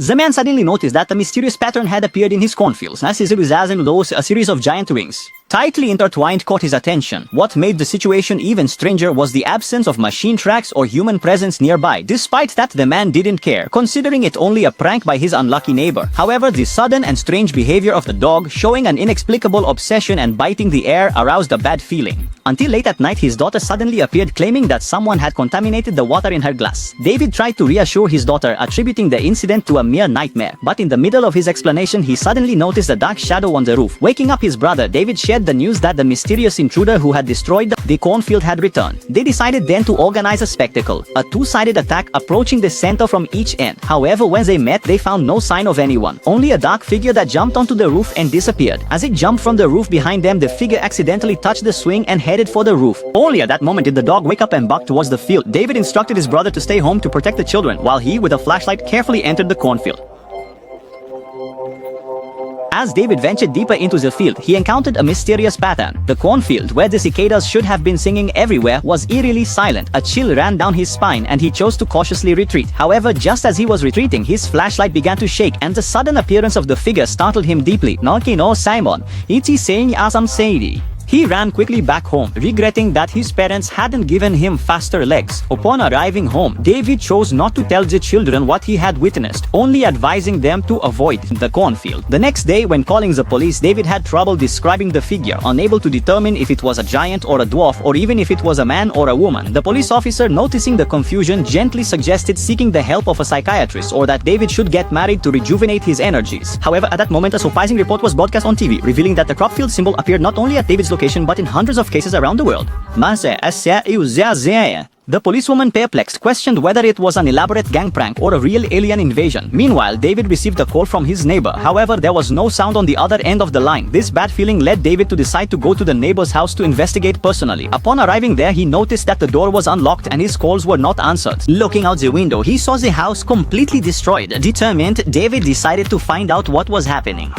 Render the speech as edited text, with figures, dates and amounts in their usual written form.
The man suddenly noticed that a mysterious pattern had appeared in his cornfields, as though a series of giant wings, tightly intertwined, caught his attention. What made the situation even stranger was the absence of machine tracks or human presence nearby. Despite that, the man didn't care, considering it only a prank by his unlucky neighbor. However, the sudden and strange behavior of the dog, showing an inexplicable obsession and biting the air, aroused a bad feeling. Until late at night, his daughter suddenly appeared, claiming that someone had contaminated the water in her glass. David tried to reassure his daughter, attributing the incident to a mere nightmare. But in the middle of his explanation, he suddenly noticed a dark shadow on the roof. Waking up his brother, David shared the news that the mysterious intruder who had destroyed the cornfield had returned. They decided then to organize a spectacle, a two-sided attack approaching the center from each end. However, when they met, they found no sign of anyone, only a dark figure that jumped onto the roof and disappeared. As it jumped from the roof behind them, the figure accidentally touched the swing and headed for the roof. Only at that moment did the dog wake up and bark towards the field. David instructed his brother to stay home to protect the children, while he, with a flashlight, carefully entered the cornfield. As David ventured deeper into the field, he encountered a mysterious pattern. The cornfield, where the cicadas should have been singing everywhere, was eerily silent. A chill ran down his spine and he chose to cautiously retreat. However, just as he was retreating, his flashlight began to shake and the sudden appearance of the figure startled him deeply. "Naki no Simon, iti saying asam seiri." He ran quickly back home, regretting that his parents hadn't given him faster legs. Upon arriving home, David chose not to tell the children what he had witnessed, only advising them to avoid the cornfield. The next day, when calling the police, David had trouble describing the figure, unable to determine if it was a giant or a dwarf, or even if it was a man or a woman. The police officer, noticing the confusion, gently suggested seeking the help of a psychiatrist, or that David should get married to rejuvenate his energies. However, at that moment, a surprising report was broadcast on TV, revealing that the crop field symbol appeared not only at David's location but in hundreds of cases around the world. The policewoman, perplexed, questioned whether it was an elaborate gang prank or a real alien invasion. Meanwhile, David received a call from his neighbor. However, there was no sound on the other end of the line. This bad feeling led David to decide to go to the neighbor's house to investigate personally. Upon arriving there, he noticed that the door was unlocked and his calls were not answered. Looking out the window, he saw the house completely destroyed. Determined, David decided to find out what was happening.